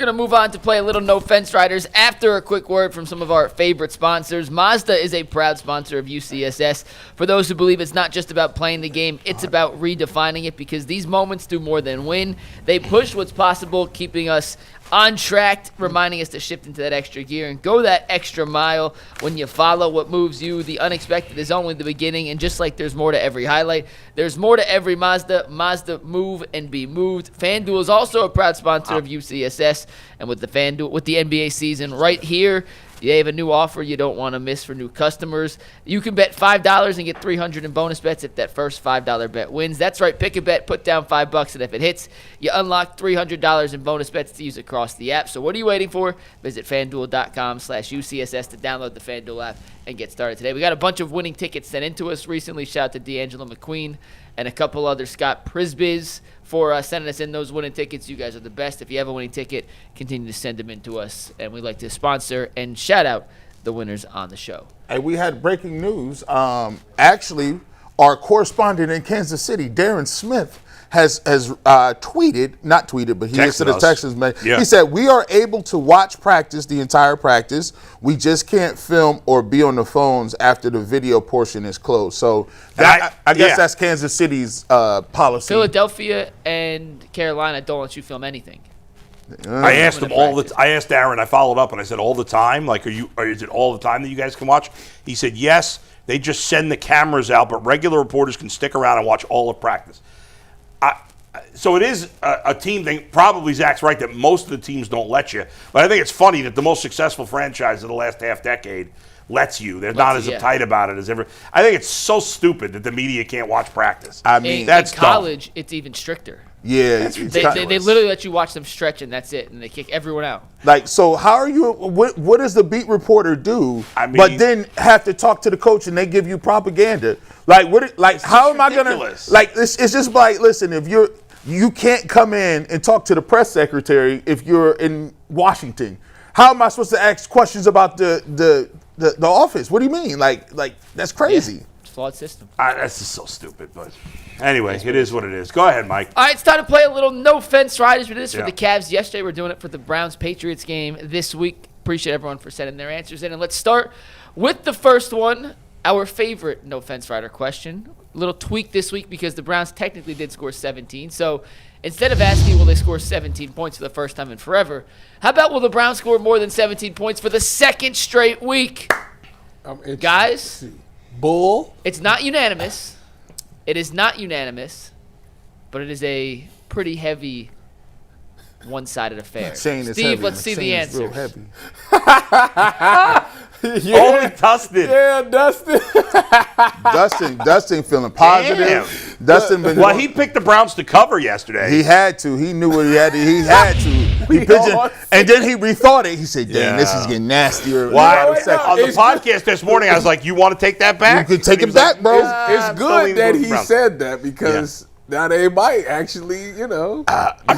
We're going to move on to play a little No Fence Riders after a quick word from some of our favorite sponsors. Mazda is a proud sponsor of UCSS. For those who believe it's not just about playing the game, it's about redefining it, because these moments do more than win. They push what's possible, keeping us on track, reminding us to shift into that extra gear and go that extra mile. When you follow what moves you, the unexpected is only the beginning, and just like there's more to every highlight, there's more to every Mazda. Mazda, move and be moved. FanDuel is also a proud sponsor of UCSS, and with the NBA season right here, they have a new offer you don't want to miss for new customers. You can bet $5 and get $300 in bonus bets if that first $5 bet wins. That's right, pick a bet, put down $5, and if it hits, you unlock $300 in bonus bets to use across the app. So what are you waiting for? Visit FanDuel.com/UCSS to download the FanDuel app and get started today. We got a bunch of winning tickets sent into us recently. Shout out to D'Angelo McQueen and a couple other Scott Prisbiz for sending us in those winning tickets. You guys are the best. If you have a winning ticket, continue to send them in to us, and we'd like to sponsor and shout out the winners on the show. Hey, we had breaking news. Actually, our correspondent in Kansas City, Darren Smith, has tweeted, not tweeted, but he sent a text. Yeah. He said, "We are able to watch practice, the entire practice. We just can't film or be on the phones after the video portion is closed." So that, I guess that's Kansas City's policy. Philadelphia and Carolina don't let you film anything. I asked him I asked Aaron. I followed up and I said, all the time. Like, is it all the time that you guys can watch? He said yes. They just send the cameras out, but regular reporters can stick around and watch all of practice. So it is a team thing. Probably Zach's right that most of the teams don't let you. But I think it's funny that the most successful franchise of the last half decade lets you. They're not as uptight about it as ever. I think it's so stupid that the media can't watch practice. I mean, that's in college, dumb. It's even stricter. Yeah, they literally let you watch them stretch, and that's it, and they kick everyone out. Like, so how are you? What does the beat reporter do? I mean, but then have to talk to the coach, and they give you propaganda. Like, what? Like, how am ridiculous. I gonna? Like, it's just like, listen, if you can't come in and talk to the press secretary if you're in Washington. How am I supposed to ask questions about the office? What do you mean? Like that's crazy. Yeah. Flawed system. That's just so stupid, but anyway, it is what it is. Go ahead, Mike. All right, it's time to play a little No Fence Riders. We did this for the Cavs yesterday. We're doing it for the Browns-Patriots game this week. Appreciate everyone for sending their answers in. And let's start with the first one, our favorite No Fence Rider question. A little tweak this week because the Browns technically did score 17. So instead of asking will they score 17 points for the first time in forever, how about will the Browns score more than 17 points for the second straight week? Guys, Bull. It's not unanimous. It is not unanimous, but it is a pretty heavy one-sided affair. Steve, heavy. Let's see the answers. Real heavy. Only Dustin. Yeah, Dustin. Dustin feeling positive. Damn. Dustin been he picked the Browns to cover yesterday. He had to. He knew what he had to. He had to. And then he rethought it. He said, "Dang, this is getting nastier." Why? On the podcast this morning, I was like, "You want to take that back?" You can take it back, bro. It's good that he said that because now they might actually, I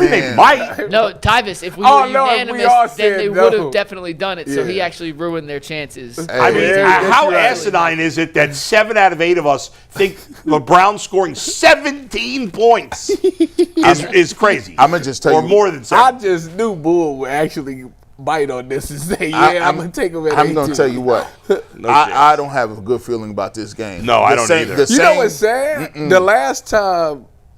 mean, they might. No, Tyvis, if we were unanimous, then they would have definitely done it. So he actually ruined their chances. I mean, how asinine is it that 7 out of 8 of us think the Browns scoring 17 points is crazy? I'm going to just tell you. Or more than 7. I just knew Bull would actually bite on this and say, I'm going to take him at 18. I'm going to tell you what. I don't have a good feeling about this game. No, I don't either. You know what's sad?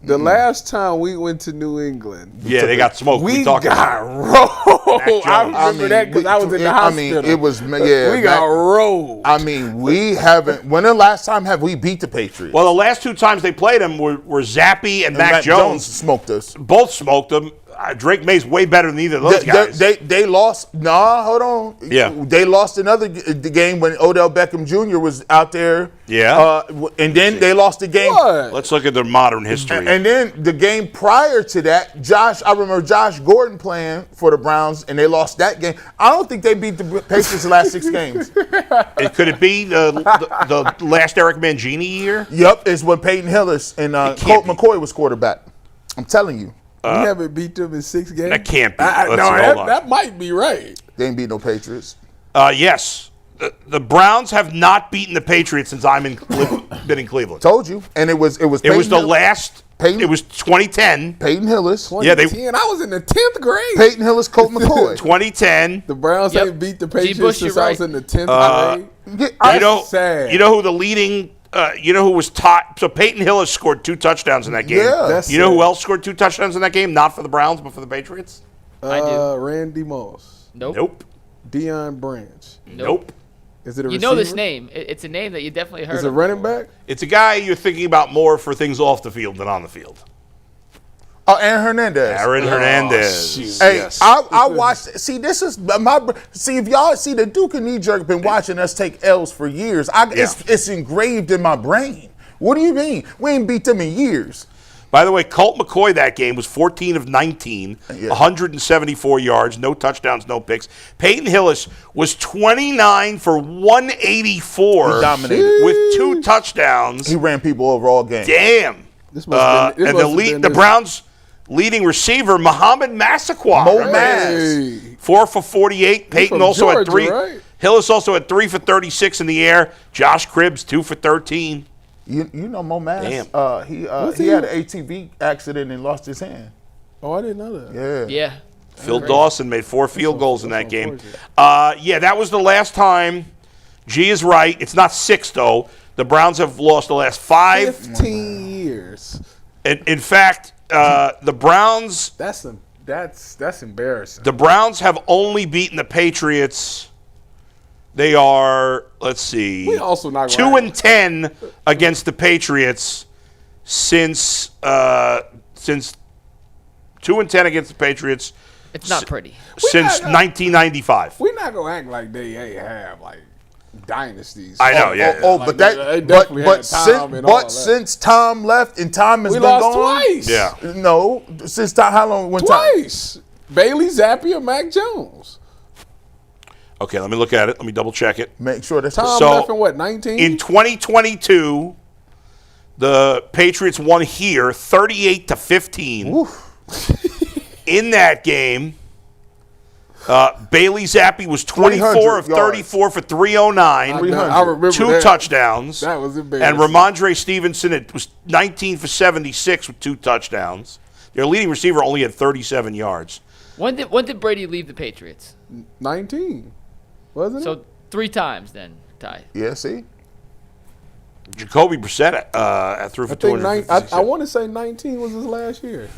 The last time we went to New England, they got smoked. We got rolled. I remember that because I was in the hospital. I mean, it was we got rolled. I mean, we haven't. When the last time have we beat the Patriots? Well, the last 2 times they played them were Zappy and Mac Jones smoked us. Both smoked them. Drake May's way better than either of those guys. They lost. Hold on. Yeah. They lost the game when Odell Beckham Jr. was out there. Yeah. And then they lost the game. What? Let's look at their modern history. And then the game prior to that, I remember Josh Gordon playing for the Browns, and they lost that game. I don't think they beat the Patriots the last 6 games. Could it be the last Eric Mangini year? Yep, it's when Peyton Hillis and Colt McCoy was quarterback. I'm telling you. We haven't beat them in 6 games? That can't be. That might be right. They ain't beat no Patriots. Yes. The Browns have not beaten the Patriots since been in Cleveland. Told you. And it was the last It was 2010. Peyton Hillis. 2010. I was in the 10th grade. Peyton Hillis, Colt McCoy. 2010. The Browns ain't beat the Patriots since I was in the 10th grade. Sad. You know who the leading? You know who was top? So Peyton Hillis scored 2 touchdowns in that game. Yeah. You know who else scored 2 touchdowns in that game? Not for the Browns, but for the Patriots. I do. Randy Moss. Nope. Deion Branch. Nope. Is it a receiver? You know this name. It's a name that you definitely heard of. Is it running back? It's a guy you're thinking about more for things off the field than on the field. Oh, Aaron Hernandez. Aaron Hernandez. Hey, yes. I watched. See, this is my. See, if y'all see the Duke and Knee Jerk been watching us take L's for years. It's engraved in my brain. What do you mean? We ain't beat them in years. By the way, Colt McCoy that game was 14 of 19, 174 yards, no touchdowns, no picks. Peyton Hillis was 29 for 184 He dominated with 2 touchdowns. He ran people over all game. Damn. The Browns' leading receiver, Muhammad Massaquoi. Mo Mass. 4 for 48. Peyton also Georgia, had 3. right? Hillis also had 3 for 36 in the air. Josh Cribbs, 2 for 13. You know Mo Mass? Damn. He had an ATV accident and lost his hand. Oh, I didn't know that. Yeah. Yeah. Phil Dawson made 4 field goals in that game. That was the last time. G is right. It's not 6, though. The Browns have lost the last 5. 15 years. In fact, the Browns. That's embarrassing. The Browns have only beaten the Patriots. They are, let's see, We also not 2-10 against the Patriots since 2-10 against the Patriots. It's not pretty. Since 1995. We're not gonna act like they ain't have like dynasties. I know, yeah. Since Tom left and Tom has been lost gone. Twice. Yeah. No, since Tom, how long? Twice. Bailey Zappi or Mac Jones. Okay, let me look at it. Let me double check it. Make sure that's Tom left in what, 19? In 2022, the Patriots won here 38-15. In that game, Bailey Zappi was 24 of 34 for 309. I remember 2 touchdowns. That was embarrassing. And Ramondre Stevenson was 19 for 76 with 2 touchdowns. Their leading receiver only had 37 yards. When did Brady leave the Patriots? 19, wasn't it? So 3 times then, Ty. Yeah, see? Jacoby Brissett threw for 256. I want to say 19 was his last year.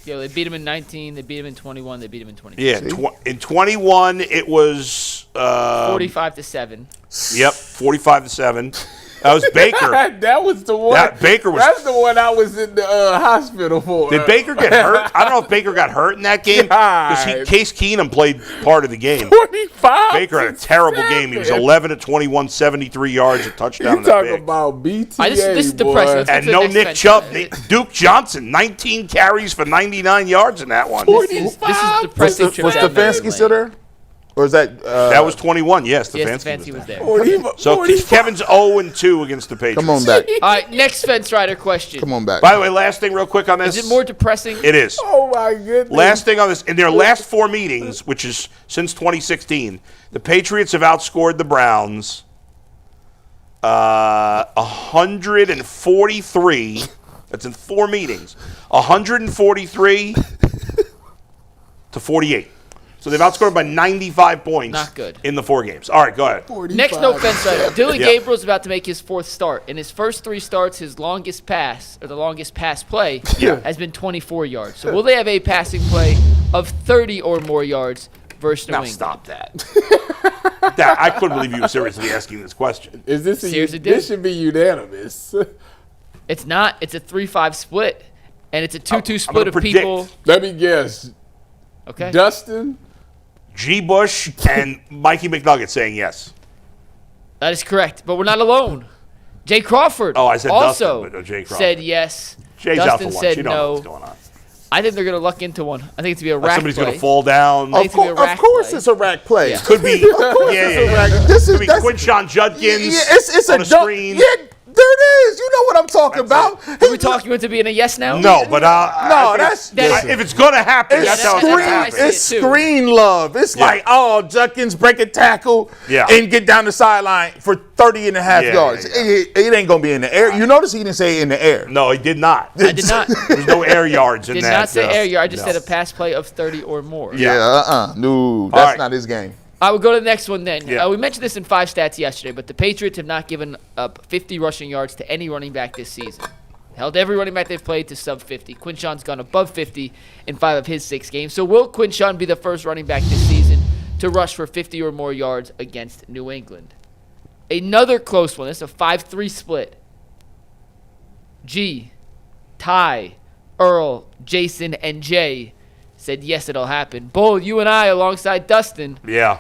Yeah, they beat him in 19. They beat him in 21. They beat him in 22. Yeah, in 21 it was 45-7. Yep, 45-7. That was Baker. That was the one. That's the one I was in the hospital for. Did Baker get hurt? I don't know if Baker got hurt in that game because Case Keenum played part of the game. 45. Baker had a terrible game. He was 11 of 21, 73 yards, a touchdown. You talking about BTA, this is depressing. And no Nick Chubb. Duke Johnson, 19 carries for 99 yards in that one. This is depressing. Was Stefanski still there? Or is that... that was 21, yes. Yes, Stefanski was there. So Kevin's 0-2 against the Patriots. Come on back. All right, next Fence Rider question. Come on back. By the way, last thing real quick on this. Is it more depressing? It is. Oh, my goodness. Last thing on this. In their last 4 meetings, which is since 2016, the Patriots have outscored the Browns 143. That's in 4 meetings. 143 to 48. So they've outscored by 95 points. Not good. In the 4 games. All right, go ahead. Next no Fence Rider. Dillon Gabriel is about to make his 4th start. In his first 3 starts, his longest pass, or the longest pass play, has been 24 yards. So will they have a passing play of 30 or more yards versus New England? Stop that. I couldn't believe you were seriously asking this question. Is this Seriously, this should be unanimous. It's not. It's a 3-5 split, and it's a 2-2 split of predict. people. Let me guess. Okay. Dustin? G. Bush and Mikey McNugget saying yes. That is correct, but we're not alone. Jay Crawford I said also Dustin, but Jay Crawford said yes. Jay's Dustin out for lunch. said You don't know no. what's going on. I think they're going to luck into one. I think it's going to be a rack Somebody's play. going to fall down. Of course it's a rack play. Yeah. Could be. Of course it's a rack. Could be Quinshon Judkins it's on a the screen. Yeah, there it is. You know what I'm talking about. Are we talking about to be in a yes now? No, but No, that's if it's gonna happen, that's how it's gonna happen. It's screen love. It's like, oh, Judkins break a tackle and get down the sideline for 30 and a half yards. It ain't gonna be in the air. You notice he didn't say in the air. No, he did not. I did not. There's no air yards in that. Did not say air yard. I just said a pass play of 30 or more. No, that's not his game. I would go to the next one then. Yeah. We mentioned this in 5 stats yesterday, but the Patriots have not given up 50 rushing yards to any running back this season. Held every running back they've played to sub 50. Quinshon's gone above 50 in 5 of his 6 games. So will Quinshon be the first running back this season to rush for 50 or more yards against New England? Another close one. This is a 5-3 split. G, Ty, Earl, Jason, and Jay said yes, it'll happen. Bull, you and I alongside Dustin. Yeah.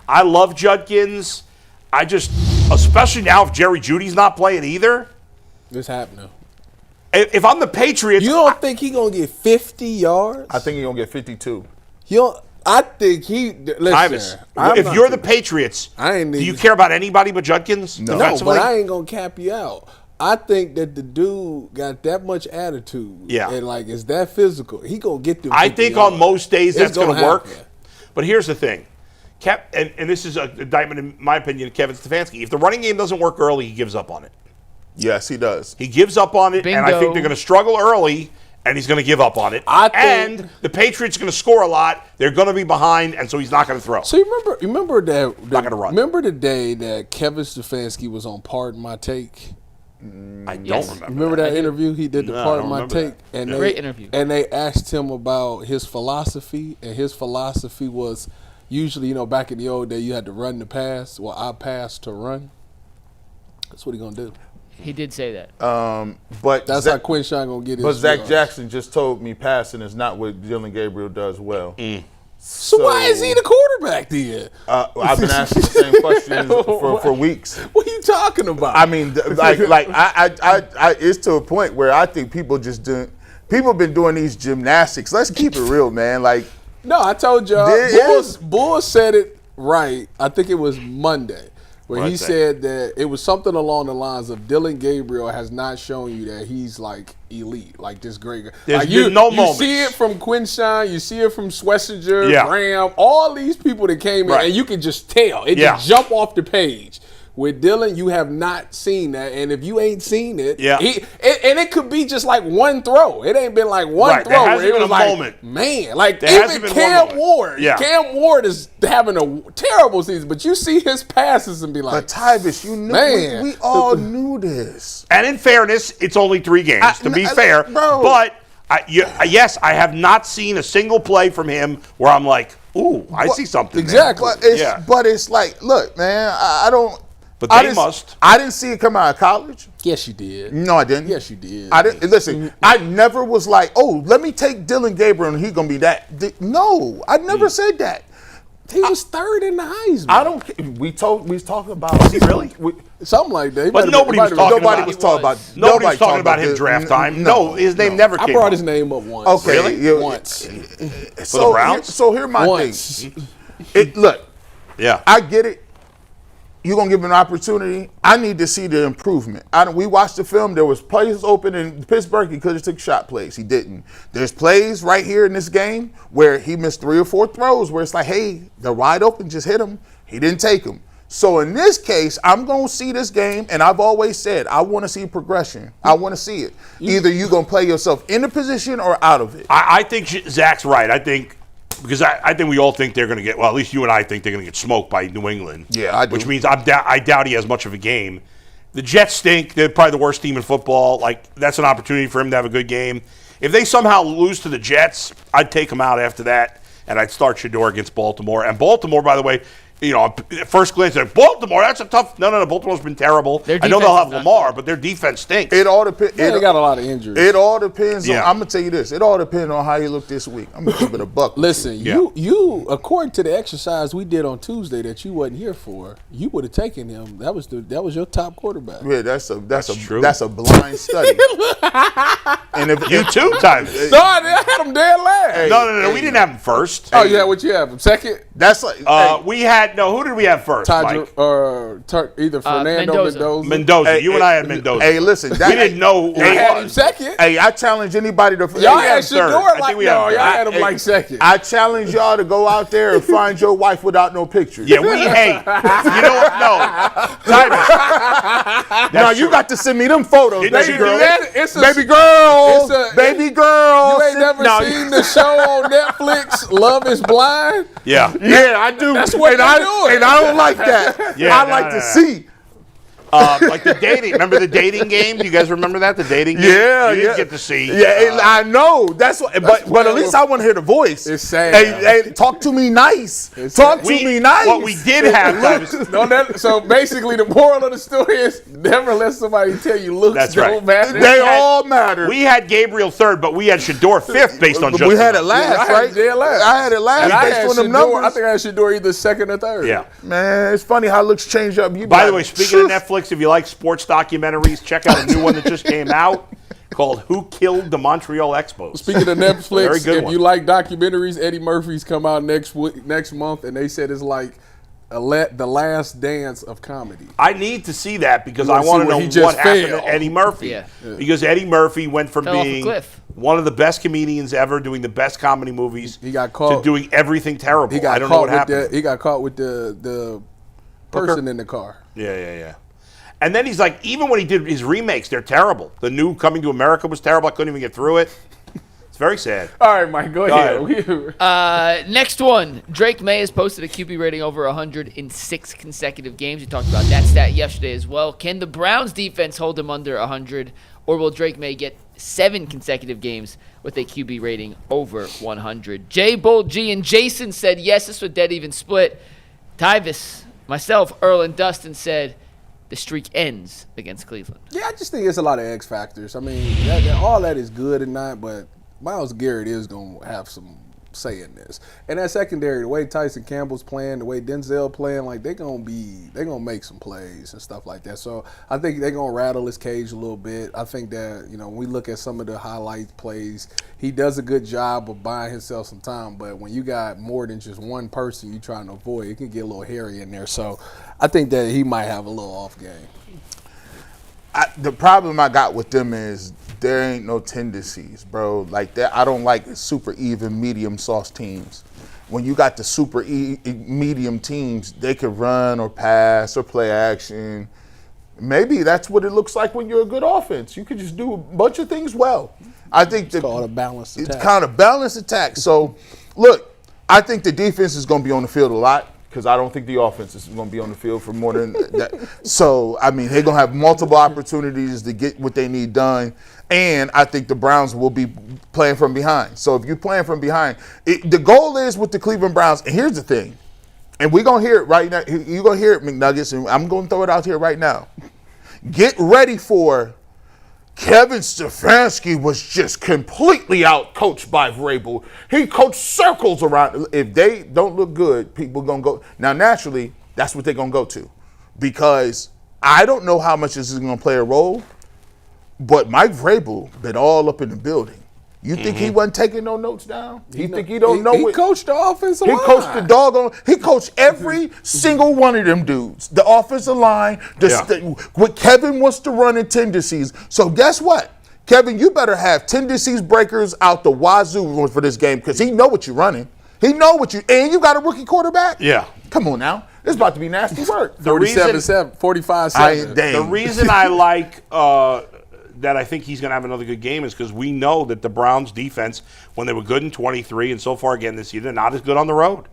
I love Judkins. I just, especially now if Jerry Jeudy's not playing either. It's happening. If I'm the Patriots, you don't think he's gonna get 50 yards? I think he's gonna get 52. I think he. Listen, if you're the Patriots, do you care about anybody but Judkins? No, but I ain't gonna cap you out. I think that the dude got that much attitude. Yeah. And like is that physical. He gonna get them. I think on most days that's gonna work. Happen. But here's the thing. And this is an indictment, in my opinion, of Kevin Stefanski. If the running game doesn't work early, he gives up on it. Yes, he does. He gives up on it, Bingo. and I think they're going to struggle early, and he's going to give up on it. And the Patriots are going to score a lot. They're going to be behind, and so he's not going to throw. So you remember that not going to run. Remember the day that Kevin Stefanski was on Pardon My Take? I don't remember. Remember that interview he did, the Pardon My Take? And Great interview. And they asked him about his philosophy, and his philosophy was usually, back in the old day, you had to run to pass. Well, I pass to run. That's what he's going to do. He did say that. But that's how Quinshon gonna get his. But Zach Jackson just told me passing is not what Dillon Gabriel does well. So why is he the quarterback then? I've been asking the same questions for weeks. What are you talking about? I mean, I it's to a point where I think people have been doing these gymnastics. Let's keep it real, man. No, I told y'all. Bull said it right. I think it was Monday. Where he said that it was something along the lines of Dillon Gabriel has not shown you that he's like elite, like this great guy. There's been no moments. You see it from Quinshon, you see it from Schlesinger, Graham, all these people that came in, and you can just tell. It just jump off the page. With Dillon, you have not seen that, and if you ain't seen it, and it could be just like one throw. It ain't been like one throw. There hasn't been a moment. Man, like even Cam Ward. Cam Ward is having a terrible season, but you see his passes and be like, but Tyvis, you knew, man, we all knew this. And in fairness, it's only 3 games, to be fair. Bro. But, yes, I have not seen a single play from him where I'm like, ooh, I see something exactly. there. But it's like, look, man, I don't. But they must. I didn't see it come out of college. Yes, you did. No, I didn't. Yes, you did. I didn't. Listen, I never was like, oh, let me take Dillon Gabriel and he's going to be that. No, I never said that. He was third in the Heisman. I don't. We talking about. Really? Something like that. But nobody was talking about. Nobody was talking about him draft time. No, his name never came up. I brought his name up once. Okay, really? Once. For the Browns. So here's my thing. Look. Yeah. I get it. You're going to give him an opportunity. I need to see the improvement. We watched the film. There was plays open in Pittsburgh. He could have took shot plays. He didn't. There's plays right here in this game where he missed 3 or 4 throws where it's like, hey, they're wide open. Just hit him. He didn't take them. So in this case, I'm going to see this game, and I've always said I want to see progression. I want to see it. Either you're going to play yourself in the position or out of it. I think Zach's right. Because I think we all think they're going to get, well, at least you and I think they're going to get smoked by New England. Yeah, I do. Which means I doubt he has much of a game. The Jets stink. They're probably the worst team in football. Like, that's an opportunity for him to have a good game. If they somehow lose to the Jets, I'd take them out after that, and I'd start Shador against Baltimore. And Baltimore, by the way, at first glance, like, Baltimore, that's a tough. No, Baltimore's been terrible. I know they'll have Lamar, but their defense stinks. It all depends. They got a lot of injuries. It all depends on. I'm gonna tell you this. It all depends on how you look this week. I'm gonna keep it a buck. Listen, you according to the exercise we did on Tuesday that you wasn't here for, you would have taken him. That was your top quarterback. Yeah, that's a true. That's a blind study. And if You too, Tyvus. No, I had him dead last. No. We didn't have him first. Oh, yeah, what you have him? Second? That's like We had who did we have first? Mike? Either Fernando Mendoza. You and I had Mendoza. Hey, listen, we didn't know who I he had him was. second. Hey, I challenge anybody to. Y'all had Shador I like think we had no, him y'all third. had him like second. I challenge y'all to go out there and find your wife without no pictures. Yeah, hey, you know what? No, Tyvus. Now you got to send me them photos, Didn't baby you girl. do that? Baby girl, it's a- baby girl. You ain't never seen the show on Netflix, Love is Blind? Yeah. Yeah, I do. That's what and they're I, doing. And I don't like that. Yeah, I like to see. Like the dating. Remember the dating game? Do you guys remember that? The dating game? Yeah, You didn't get to see. Yeah, I know. That's what. But at least I want to hear the voice. It's sad. Hey, talk to me nice. Talk to me nice. What we did have, Tyvus, So basically, the moral of the story is never let somebody tell you looks That's don't right. matter. They all matter. we had Gabriel third, but we had Shador fifth based on just. We had it last, I right? had it last. I had it last And I based had on them Shador, numbers. I think I had Shador either second or third. Yeah. Man, it's funny how looks change up. By the way, speaking of Netflix, if you like sports documentaries, check out a new one that just came out called "Who Killed the Montreal Expos." Speaking of Very Netflix, good if one. you like documentaries, Eddie Murphy's come out next month, and they said it's like the last dance of comedy. I need to see that because You I wanna want see to where know he just what happened failed. to Eddie Murphy. Yeah. Because Eddie Murphy went from Fell off a being cliff. one of the best comedians ever, doing the best comedy movies, He got caught. to doing everything terrible. He got I don't know caught what with happened. he got caught with the person in the car. Yeah. And then he's like, even when he did his remakes, they're terrible. The new Coming to America was terrible. I couldn't even get through it. It's very sad. All right, Mike, go ahead. Next one. Drake Maye has posted a QB rating over 100 in 6 consecutive games. We talked about that stat yesterday as well. Can the Browns defense hold him under 100, or will Drake Maye get 7 consecutive games with a QB rating over 100? Jay Bold G and Jason said yes. This was dead even split. Tyvus, myself, Earl, and Dustin said the streak ends against Cleveland. Yeah, I just think it's a lot of X factors. I mean, all that is good and not, but Myles Garrett is going to have some say in this. And that secondary, the way Tyson Campbell's playing, the way Denzel playing, like they're gonna make some plays and stuff like that. So I think they're gonna rattle his cage a little bit. I think that, when we look at some of the highlight plays, he does a good job of buying himself some time. But when you got more than just one person you trying to avoid, it can get a little hairy in there. So I think that he might have a little off game. The problem I got with them is there ain't no tendencies, bro. Like that, I don't like super even medium sauce teams. When you got the super medium teams, they could run or pass or play action. Maybe that's what it looks like when you're a good offense. You could just do a bunch of things well. I think It's called a balanced attack. It's kind of balanced attack. So, look, I think the defense is going to be on the field a lot, because I don't think the offense is going to be on the field for more than that. So, I mean, they're going to have multiple opportunities to get what they need done. And I think the Browns will be playing from behind. So if you're playing from behind, the goal is with the Cleveland Browns, and here's the thing, and we're going to hear it right now. You're going to hear it, McNuggets, and I'm going to throw it out here right now. Get ready for Kevin Stefanski was just completely out-coached by Vrabel. He coached circles around. If they don't look good, people going to go. Now, naturally, that's what they're going to go to, because I don't know how much this is going to play a role, but Mike Vrabel been all up in the building. You think he wasn't taking no notes down? He don't know He what? coached the offensive He line. coached the doggone. He coached every single one of them dudes. The offensive line. What Kevin wants to run in tendencies. So guess what, Kevin? You better have tendencies breakers out the wazoo for this game, because he know what you're running. He know what you, and you got a rookie quarterback. Yeah. Come on now. It's about to be nasty work. 47-7, 45-7. The reason I like that I think he's going to have another good game is because we know that the Browns defense, when they were good in 23 and so far again this year, they're not as good on the road.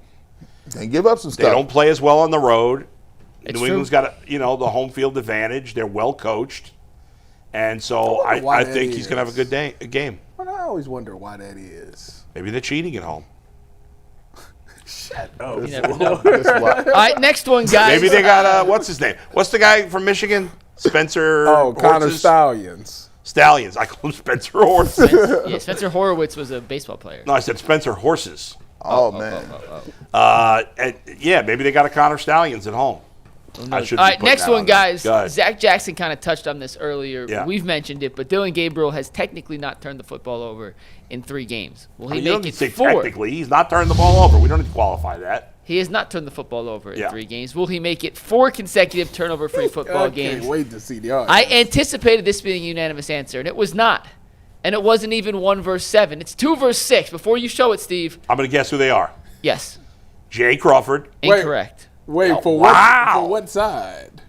They give up some stuff. They don't play as well on the road. It's New England's got the home field advantage. They're well coached. And so I wonder why I that think he's going to have a good game. But I always wonder why that is. Maybe they're cheating at home. Shut up. You never know. All right, next one, guys. Maybe they got, what's his name? What's the guy from Michigan? Spencer Connor Horses? Stallions. I call him Spencer Horses. Yeah, Spencer Horowitz was a baseball player. No, I said Spencer Horses. Oh man. And yeah, maybe they got a Connor Stallions at home. All right, next one, guys. Zach Jackson kind of touched on this earlier. Yeah. We've mentioned it, but Dillon Gabriel has technically not turned the football over in 3 games. Will he make it 4? Technically, he's not turned the ball over. We don't need to qualify that. He has not turned the football over in 3 games. Will he make it 4 consecutive turnover-free football games? I can't wait to see the odds. I anticipated this being a unanimous answer, and it was not. And it wasn't even 1 versus 7. It's 2 versus 6. Before you show it, Steve. I'm going to guess who they are. Yes. Jay Crawford. Incorrect. Wait, for what side?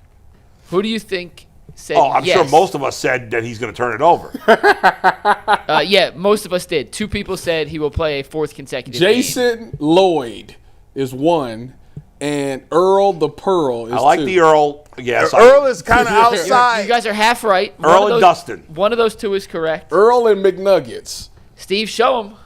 Who do you think said I'm sure most of us said that he's going to turn it over. Yeah, most of us did. 2 people said he will play a 4th consecutive game. Jason Lloyd is 1, and Earl the Pearl is 2. I like the Earl. Yes, Earl is kind of outside. You guys are half right. Earl and Dustin. One of those 2 is correct. Earl and McNuggets. Steve, show him.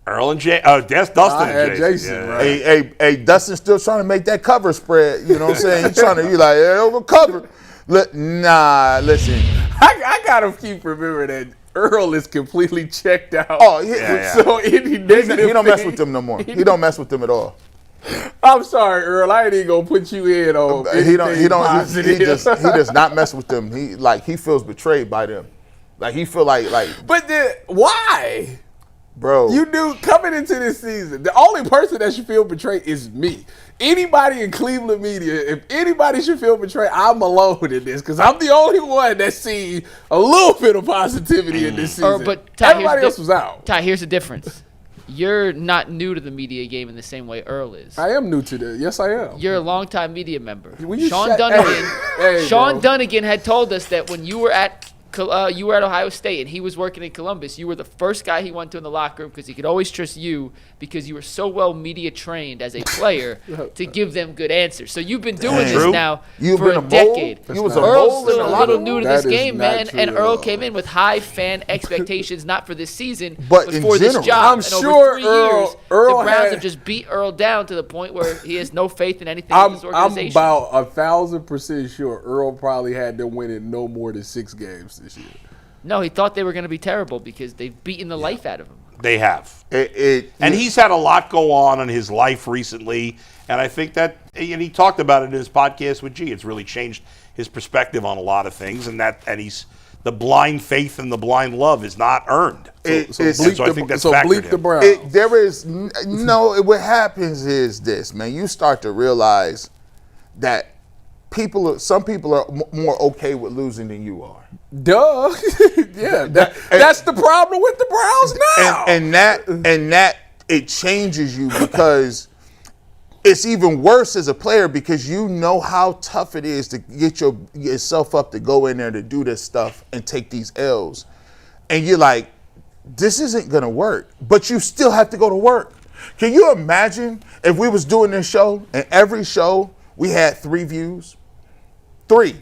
Earl and Jay. Oh, that's Dustin and Jason. Yeah. Right. Hey, Dustin's still trying to make that cover spread. You know what I'm saying? He's trying to be like, hey, we'll cover. Nah, listen. I got to keep remembering that Earl is completely checked out. Oh, So any negative he don't mess with them no more. He don't mess with them at all. I'm sorry, Earl. I ain't even gonna put you in on He does not mess with them. He feels betrayed by them. Like he feel like. But then why? Bro, You knew coming into this season, the only person that should feel betrayed is me. Anybody in Cleveland media, if anybody should feel betrayed, I'm alone in this because I'm the only one that seen a little bit of positivity in this season. But Ty, everybody else was out. Ty, here's the difference. You're not new to the media game in the same way Earl is. I am new to this. Yes, I am. You're a longtime media member. Sean Dunnigan had told us that when you were at Ohio State and he was working in Columbus, you were the first guy he went to in the locker room because he could always trust you because you were so well media trained as a player to give them good answers. So you've been doing this now for a decade. Earl's still a little new to this game, man, and Earl came in with high fan expectations, not for this season, but for this job. I'm sure over 3 years, the Browns have just beat Earl down to the point where he has no faith in anything in this organization. I'm about 1,000% sure Earl probably had them winning no more than 6 games this year. No, he thought they were going to be terrible because they've beaten the life out of him. They have. And he's had a lot go on in his life recently, and I think that, and he talked about it in his podcast with G. It's really changed his perspective on a lot of things, and he's the blind faith and the blind love is not earned. So I think that's factored the Browns. What happens is this, man. You start to realize that some people are more okay with losing than you are. Duh. Yeah, that's the problem with the Browns now. And that it changes you because it's even worse as a player because you know how tough it is to get yourself up to go in there to do this stuff and take these L's. And you're like, this isn't going to work. But you still have to go to work. Can you imagine if we was doing this show and every show we had 3 views? 3.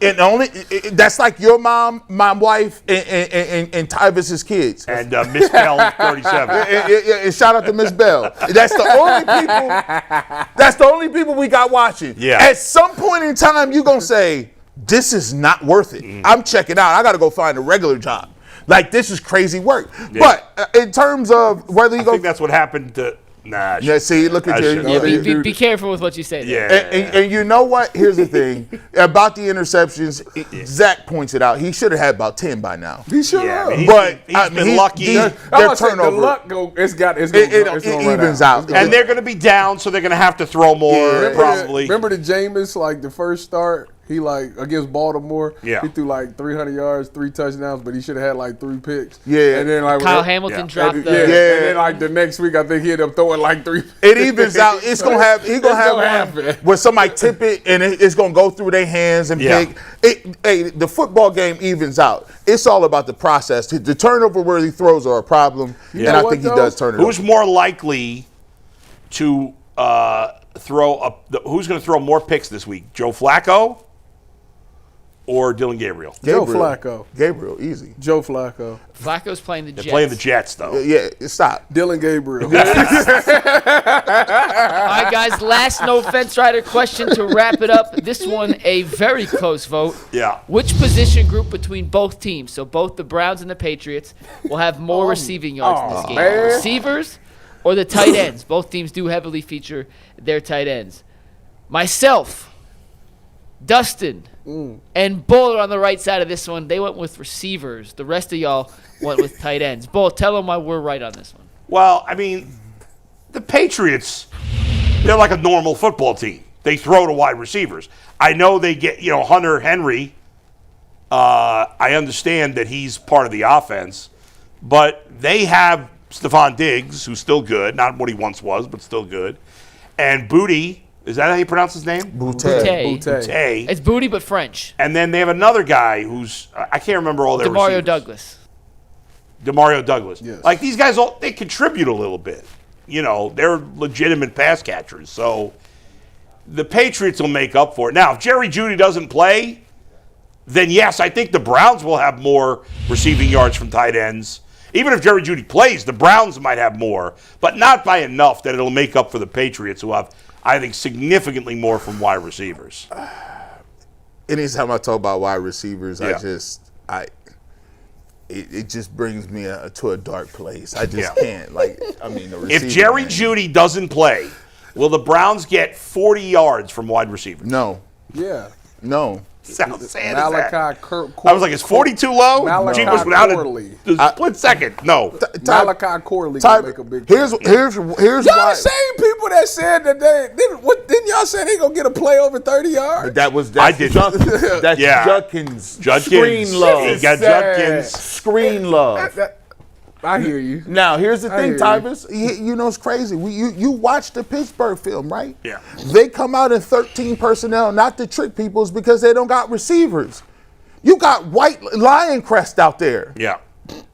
And only that's like your mom, my wife, and Tyvis's kids. And Miss Bell, 37. And shout out to Miss Bell. That's the only people we got watching. Yeah. At some point in time, you're going to say, this is not worth it. I'm checking out. I got to go find a regular job. Like, this is crazy work. Yeah. But in terms of whether you I think that's what happened to see, look at you. Be careful with what you say. Yeah. And you know what? Here's the thing about the interceptions. Zach points it out. He should have had about 10 by now. He should have. But he's been lucky. Their turnover. The luck it evens out. And they're going to be down, so they're going to have to throw more probably. Remember the Jameis, like the first start? He against Baltimore, he threw 300 yards, 3 touchdowns, but he should have had 3 picks. Yeah. And then Kyle Hamilton dropped and then the next week I think he ended up throwing 3. It evens out. He's gonna have one where somebody tip it and it's gonna go through their hands and pick. The football game evens out. It's all about the process. The turnover worthy throws are a problem, and I think he does turn it over. Who's more likely to who's going to throw more picks this week? Joe Flacco or Dillon Gabriel? Joe Flacco. Gabriel, easy. Joe Flacco. Flacco's playing the Jets. They're playing the Jets, though. Yeah, stop. Dillon Gabriel. All right, guys, last No Fence Rider question to wrap it up. This one, a very close vote. Yeah. Which position group between both teams, so both the Browns and the Patriots, will have more receiving yards in this game? Receivers or the tight ends? Both teams do heavily feature their tight ends. Myself, Dustin, and Bull are on the right side of this one. They went with receivers. The rest of y'all went with tight ends. Bull, tell them why we're right on this one. Well, I mean, the Patriots, they're like a normal football team. They throw to wide receivers. I know they get, Hunter Henry. I understand that he's part of the offense, but they have Stephon Diggs, who's still good, not what he once was, but still good, and Booty. Is that how you pronounce his name? Boutte. It's Booty, but French. And then they have another guy who's I can't remember all their receivers. Demario Douglas. Yes. Like these guys, they contribute a little bit. They're legitimate pass catchers. So the Patriots will make up for it. Now, if Jerry Jeudy doesn't play, then yes, I think the Browns will have more receiving yards from tight ends. Even if Jerry Jeudy plays, the Browns might have more, but not by enough that it'll make up for the Patriots, who have, I think, significantly more from wide receivers. Anytime I talk about wide receivers, it just brings me to a dark place. I just can't. If Jerry Jeudy doesn't play, will the Browns get 40 yards from wide receivers? No. Yeah. No. Sounds sad. I was like, is 40 too low? Malachi was without Corley. a split second. No. Malachi Corley can make a big here's y'all why. same people that said that didn't y'all say they gonna get a play over 30 yards? That's Judkins. Screen love. He got Judkins. Screen love. I hear you. Now, here's the thing, Tyvus. It's crazy. You watch the Pittsburgh film, right? Yeah. They come out in 13 personnel, not to trick people, it's because they don't got receivers. You got White Lion Crest out there. Yeah.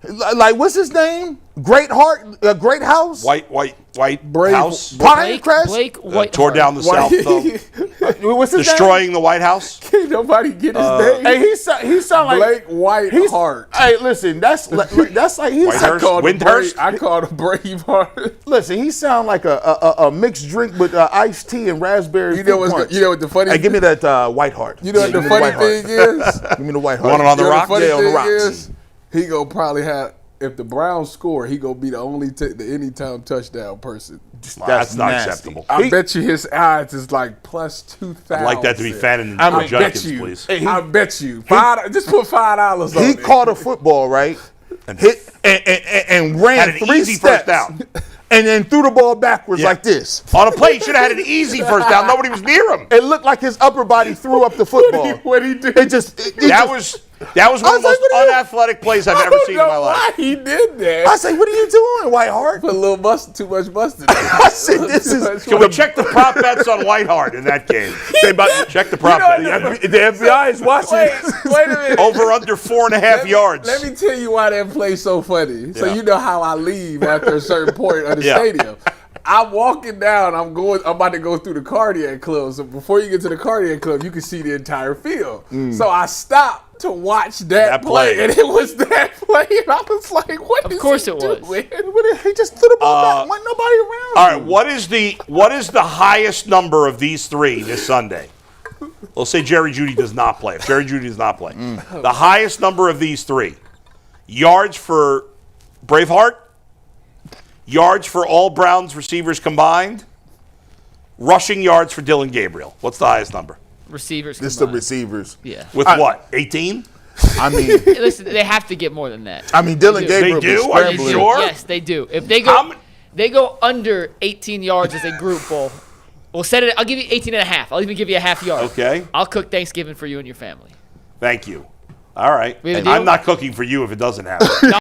Like, what's his name? Great House? White House. Blake White tore down the South. What's his Destroying the White House. Can't nobody get his name. Hey, he sound like Blake Whiteheart. Hey, listen, that's like he's. Windhurst. I called him Braveheart. Listen, he sound like a mixed drink with iced tea and raspberry. You know what the funny? Hey, give me that Whiteheart. You know what the funny thing is? Give me the Whiteheart. Want it on the rock? Yeah, on the rocks. He gonna probably have. If the Browns score, he gonna be the only the anytime touchdown person. That's not acceptable. I bet you his odds is like plus 2,000. I'd like that to be Fannin I Judkins, bet you. please. I bet you. Just put $5 on it. He caught a football, right? Hit and ran had an 3 easy steps. first down. And then threw the ball backwards like this. On a play, he should have had an easy first down. Nobody was near him. It looked like his upper body threw up the football. What he did? That was one of the most unathletic plays I've ever seen in my life. Why he did that? I say, what are you doing, Whiteheart? Put a little too much mustard. I said, this is. Can we check the prop bets on Whiteheart in that game? Check the prop bets. The FBI is watching. Wait a minute. Over under 4.5 yards. Let me tell you why that play's so funny. So you know how I leave after a certain point of the stadium. I'm walking down. I'm about to go through the cardiac club. So before you get to the cardiac club, you can see the entire field. So I stopped to watch that play, and it was that play, and I was like, "What?" Of course it was. He just threw the ball back. Wasn't nobody around. All right, what is the highest number of these three this Sunday? Let's say Jerry Jeudy does not play. If Jerry Jeudy does not play, the highest number of these three: yards for Braveheart, yards for all Browns receivers combined, rushing yards for Dillon Gabriel. What's the highest number? Receivers. It's the receivers. Yeah. With what? 18? I mean, listen, they have to get more than that. I mean, Dillon Gabriel. They do? Are you sure? Yes, they do. If they go under 18 yards as a group, we'll set it. I'll give you 18 and a half. I'll even give you a half yard. Okay. I'll cook Thanksgiving for you and your family. Thank you. All right. We have a deal? I'm not cooking for you if it doesn't happen.